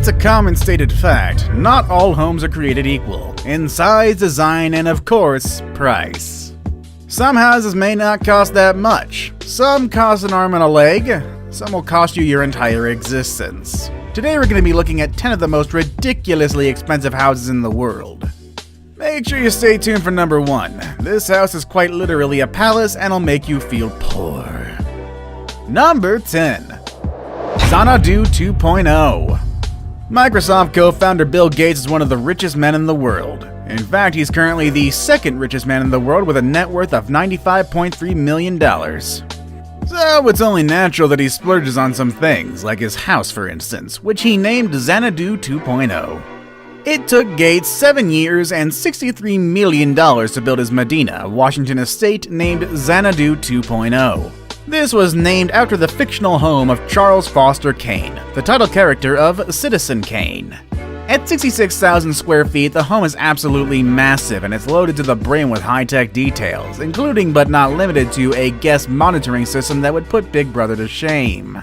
It's a common stated fact, not all homes are created equal, in size, design, and of course, price. Some houses may not cost that much, some cost an arm and a leg, some will cost you your entire existence. Today we're going to be looking at 10 of the most ridiculously expensive houses in the world. Make sure you stay tuned for number 1. This house is quite literally a palace and will make you feel poor. Number 10. Xanadu 2.0. Microsoft co-founder Bill Gates is one of the richest men in the world. In fact, he's currently the second richest man in the world with a net worth of $95.3 million. So it's only natural that he splurges on some things, like his house for instance, which he named Xanadu 2.0. It took Gates 7 years and $63 million to build his Medina, Washington estate named Xanadu 2.0. This was named after the fictional home of Charles Foster Kane, the title character of Citizen Kane. At 66,000 square feet, the home is absolutely massive and it's loaded to the brim with high-tech details, including but not limited to a guest monitoring system that would put Big Brother to shame.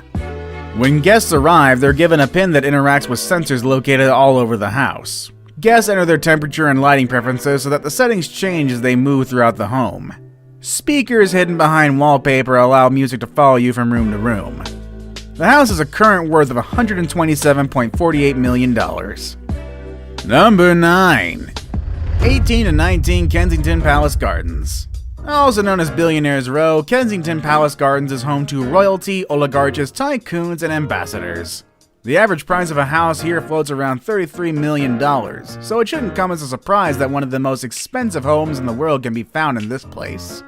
When guests arrive, they're given a pin that interacts with sensors located all over the house. Guests enter their temperature and lighting preferences so that the settings change as they move throughout the home. Speakers hidden behind wallpaper allow music to follow you from room to room. The house has a current worth of $127.48 million. Number 9. 18 to 19 Kensington Palace Gardens. Also known as Billionaires Row, Kensington Palace Gardens is home to royalty, oligarchs, tycoons, and ambassadors. The average price of a house here floats around $33 million, so it shouldn't come as a surprise that one of the most expensive homes in the world can be found in this place.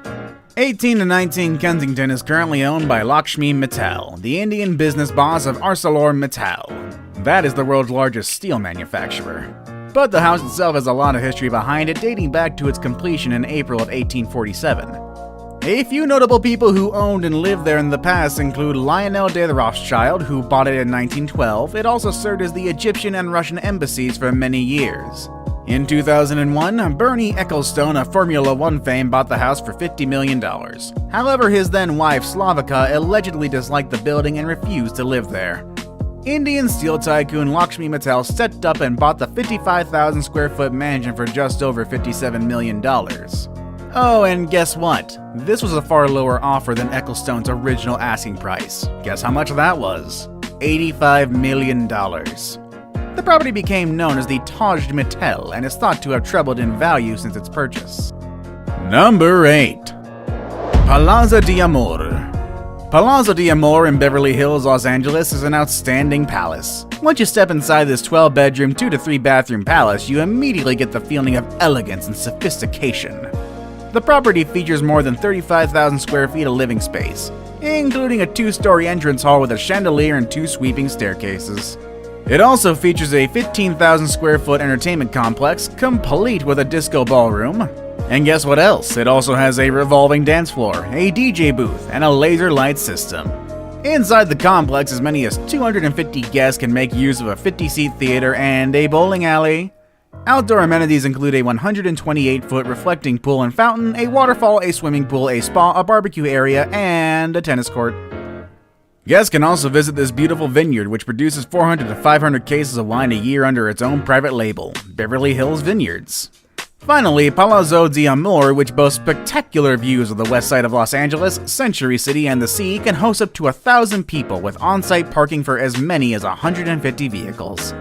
18 to 19 Kensington is currently owned by Lakshmi Mittal, the Indian business boss of ArcelorMittal. That is the world's largest steel manufacturer. But the house itself has a lot of history behind it, dating back to its completion in April of 1847. A few notable people who owned and lived there in the past include Lionel de Rothschild, who bought it in 1912. It also served as the Egyptian and Russian embassies for many years. In 2001, Bernie Ecclestone of Formula One fame bought the house for $50 million. However, his then wife Slavika allegedly disliked the building and refused to live there. Indian steel tycoon Lakshmi Mittal stepped up and bought the 55,000 square foot mansion for just over $57 million. Oh, and guess what? This was a far lower offer than Ecclestone's original asking price. Guess how much that was? $85 million. The property became known as the Taj Mahal and is thought to have trebled in value since its purchase. Number 8. Palazzo d'Amore. Palazzo d'Amore in Beverly Hills, Los Angeles is an outstanding palace. Once you step inside this 12-bedroom, 2 to 3 bathroom palace, you immediately get the feeling of elegance and sophistication. The property features more than 35,000 square feet of living space, including a 2-story entrance hall with a chandelier and 2 sweeping staircases. It also features a 15,000 square foot entertainment complex, complete with a disco ballroom. And guess what else? It also has a revolving dance floor, a DJ booth, and a laser light system. Inside the complex, as many as 250 guests can make use of a 50-seat theater and a bowling alley. Outdoor amenities include a 128-foot reflecting pool and fountain, a waterfall, a swimming pool, a spa, a barbecue area, and a tennis court. Guests can also visit this beautiful vineyard, which produces 400 to 500 cases of wine a year under its own private label, Beverly Hills Vineyards. Finally, Palazzo d'Amore, which boasts spectacular views of the west side of Los Angeles, Century City, and the sea, can host up to 1,000 people with on-site parking for as many as 150 vehicles.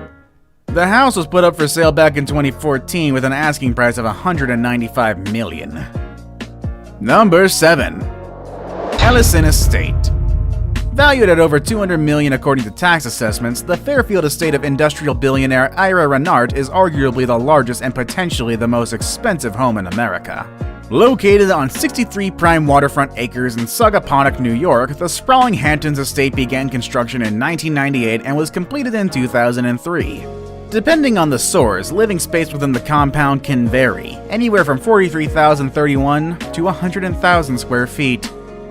The house was put up for sale back in 2014 with an asking price of $195 million. Number 7. Ellison Estate. Valued at over $200 million according to tax assessments, the Fairfield estate of industrial billionaire Ira Renart is arguably the largest and potentially the most expensive home in America. Located on 63 prime waterfront acres in Sagaponack, New York, the sprawling Hamptons estate began construction in 1998 and was completed in 2003. Depending on the source, living space within the compound can vary, anywhere from 43,031 to 100,000 square feet,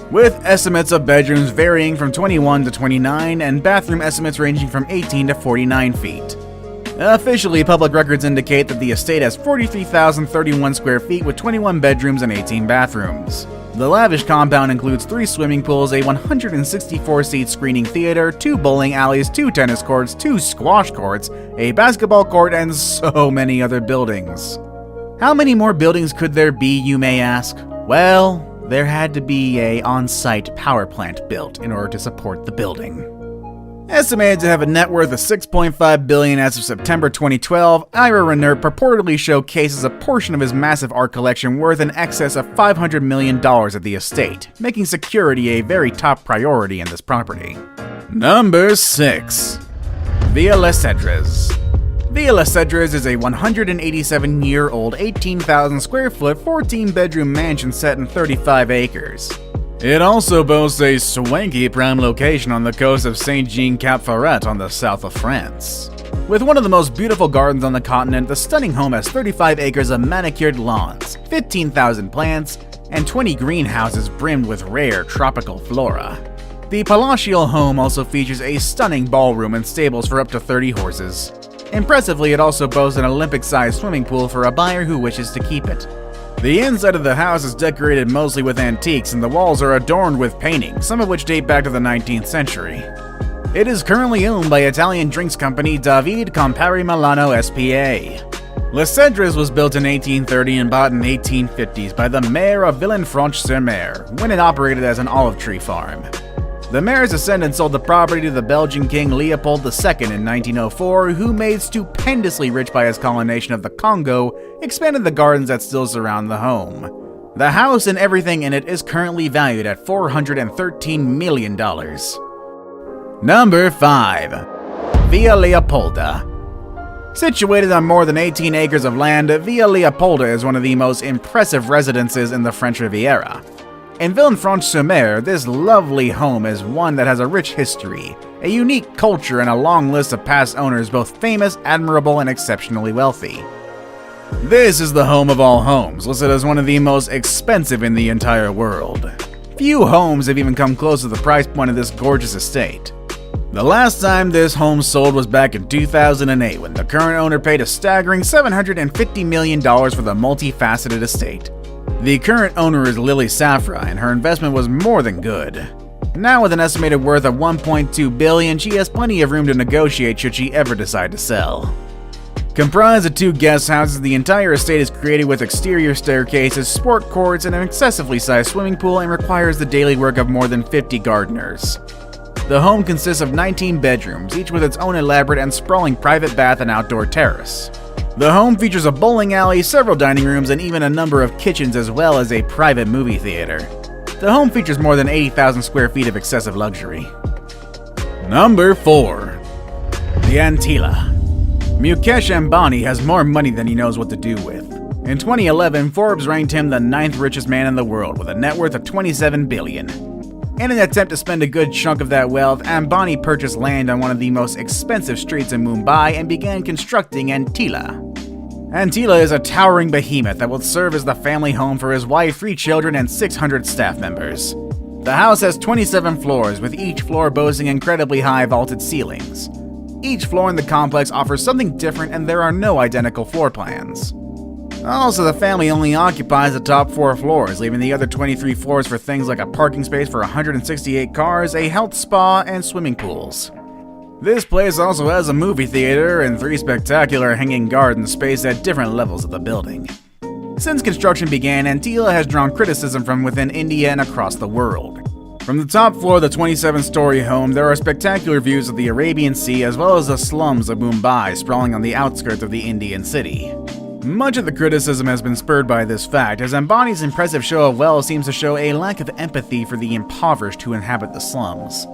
with estimates of bedrooms varying from 21 to 29 and bathroom estimates ranging from 18 to 49 feet. Officially, public records indicate that the estate has 43,031 square feet with 21 bedrooms and 18 bathrooms. The lavish compound includes 3 swimming pools, a 164-seat screening theater, 2 bowling alleys, 2 tennis courts, 2 squash courts, a basketball court, and so many other buildings. How many more buildings could there be, you may ask? Well, there had to be a on-site power plant built in order to support the building. Estimated to have a net worth of $6.5 billion as of September 2012, Ira Renner purportedly showcases a portion of his massive art collection worth in excess of $500 million at the estate, making security a very top priority in this property. Number 6. Villa Les Cedres. Villa Les Cedres is a 187-year-old, 18,000 square foot, 14-bedroom mansion set in 35 acres. It also boasts a swanky prime location on the coast of Saint-Jean-Cap-Ferrat on the south of France. With one of the most beautiful gardens on the continent, the stunning home has 35 acres of manicured lawns, 15,000 plants, and 20 greenhouses brimmed with rare tropical flora. The palatial home also features a stunning ballroom and stables for up to 30 horses. Impressively, it also boasts an Olympic-sized swimming pool for a buyer who wishes to keep it. The inside of the house is decorated mostly with antiques, and the walls are adorned with paintings, some of which date back to the 19th century. It is currently owned by Italian drinks company David Campari Milano S.p.A. Les Cedres was built in 1830 and bought in 1850s by the mayor of Villefranche-sur-Mer when it operated as an olive tree farm. The mayor's descendants sold the property to the Belgian King Leopold II in 1904, who made stupendously rich by his colonization of the Congo, expanded the gardens that still surround the home. The house and everything in it is currently valued at $413 million. Number 5. Villa Leopolda. Situated on more than 18 acres of land, Villa Leopolda is one of the most impressive residences in the French Riviera. In Villefranche-sur-Mer, this lovely home is one that has a rich history, a unique culture, and a long list of past owners both famous, admirable, and exceptionally wealthy. This is the home of all homes, listed as one of the most expensive in the entire world. Few homes have even come close to the price point of this gorgeous estate. The last time this home sold was back in 2008, when the current owner paid a staggering $750 million for the multifaceted estate. The current owner is Lily Safra, and her investment was more than good. Now with an estimated worth of $1.2 billion, she has plenty of room to negotiate should she ever decide to sell. Comprised of 2 guest houses, the entire estate is created with exterior staircases, sport courts, and an excessively sized swimming pool, and requires the daily work of more than 50 gardeners. The home consists of 19 bedrooms, each with its own elaborate and sprawling private bath and outdoor terrace. The home features a bowling alley, several dining rooms, and even a number of kitchens, as well as a private movie theater. The home features more than 80,000 square feet of excessive luxury. Number 4. The Antilla. Mukesh Ambani has more money than he knows what to do with. In 2011, Forbes ranked him the 9th richest man in the world with a net worth of $27 billion. In an attempt to spend a good chunk of that wealth, Ambani purchased land on one of the most expensive streets in Mumbai and began constructing Antilla. Antilla is a towering behemoth that will serve as the family home for his wife, 3 children, and 600 staff members. The house has 27 floors, with each floor boasting incredibly high vaulted ceilings. Each floor in the complex offers something different, and there are no identical floor plans. Also, the family only occupies the top 4 floors, leaving the other 23 floors for things like a parking space for 168 cars, a health spa, and swimming pools. This place also has a movie theater and 3 spectacular hanging gardens spaced at different levels of the building. Since construction began, Antilla has drawn criticism from within India and across the world. From the top floor of the 27-story home, there are spectacular views of the Arabian Sea as well as the slums of Mumbai sprawling on the outskirts of the Indian city. Much of the criticism has been spurred by this fact, as Ambani's impressive show of wealth seems to show a lack of empathy for the impoverished who inhabit the slums.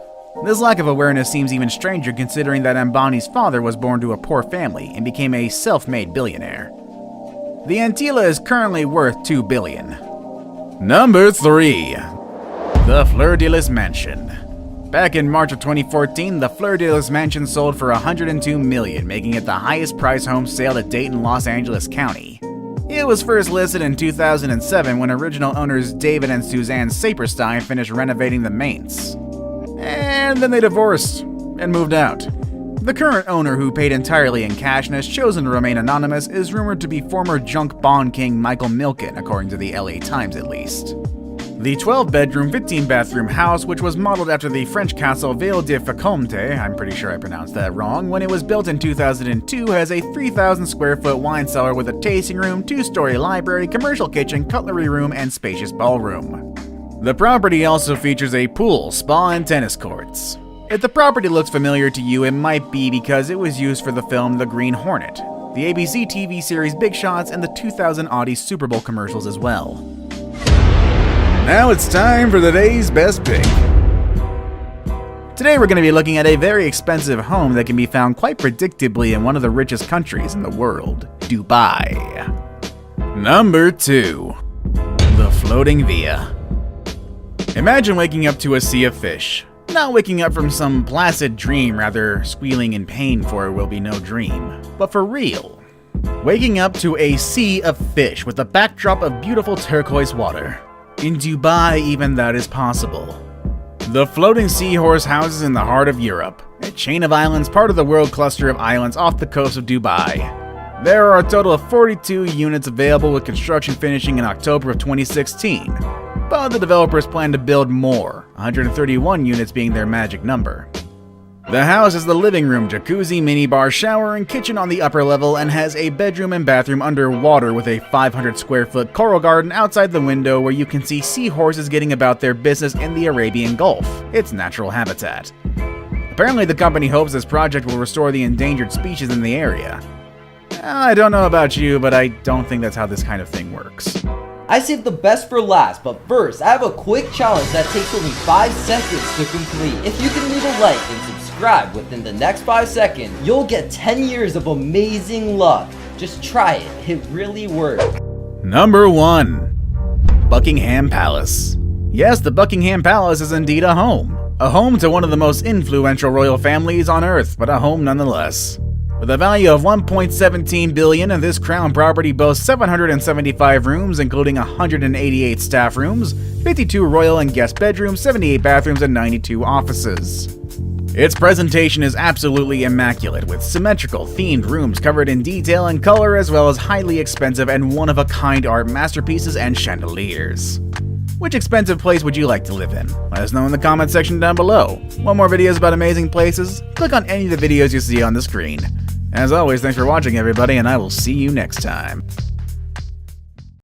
This lack of awareness seems even stranger considering that Ambani's father was born to a poor family and became a self-made billionaire. The Antilla is currently worth $2 billion. Number 3. The Fleur de Lis Mansion. Back in March of 2014, the Fleur de Lis Mansion sold for $102 million, making it the highest price home sale to date in Los Angeles County. It was first listed in 2007 when original owners David and Suzanne Saperstein finished renovating the mains. And then they divorced and moved out. The current owner, who paid entirely in cash and has chosen to remain anonymous, is rumored to be former junk bond king Michael Milken, according to the LA Times at least. The 12-bedroom, 15-bathroom house, which was modeled after the French castle Vale de Facomte, I'm pretty sure I pronounced that wrong, when it was built in 2002, has a 3,000 square foot wine cellar with a tasting room, 2-story library, commercial kitchen, cutlery room, and spacious ballroom. The property also features a pool, spa, and tennis courts. If the property looks familiar to you, it might be because it was used for the film The Green Hornet, the ABC TV series Big Shots, and the 2000 Audi Super Bowl commercials as well. Now it's time for today's best pick. Today we're going to be looking at a very expensive home that can be found quite predictably in one of the richest countries in the world, Dubai. Number 2. The Floating Villa. Imagine waking up to a sea of fish. Not waking up from some placid dream, rather squealing in pain, for it will be no dream, but for real. Waking up to a sea of fish with a backdrop of beautiful turquoise water. In Dubai, even that is possible. The Floating Seahorse houses in the heart of Europe, a chain of islands part of the world cluster of islands off the coast of Dubai. There are a total of 42 units available, with construction finishing in October of 2016, but the developers plan to build more, 131 units being their magic number. The house has the living room, jacuzzi, minibar, shower, and kitchen on the upper level, and has a bedroom and bathroom underwater with a 500 square foot coral garden outside the window where you can see seahorses getting about their business in the Arabian Gulf, its natural habitat. Apparently the company hopes this project will restore the endangered species in the area. I don't know about you, but I don't think that's how this kind of thing works. I saved the best for last, but first, I have a quick challenge that takes only 5 seconds to complete. If you can leave a like and subscribe within the next 5 seconds, you'll get 10 years of amazing luck. Just try it, it really works. Number 1. Buckingham Palace. Yes, the Buckingham Palace is indeed a home. A home to one of the most influential royal families on Earth, but a home nonetheless. With a value of $1.17 billion, this crown property boasts 775 rooms, including 188 staff rooms, 52 royal and guest bedrooms, 78 bathrooms, and 92 offices. Its presentation is absolutely immaculate, with symmetrical, themed rooms covered in detail and color, as well as highly expensive and one-of-a-kind art masterpieces and chandeliers. Which expensive place would you like to live in? Let us know in the comment section down below. Want more videos about amazing places? Click on any of the videos you see on the screen. As always, thanks for watching everybody, and I will see you next time.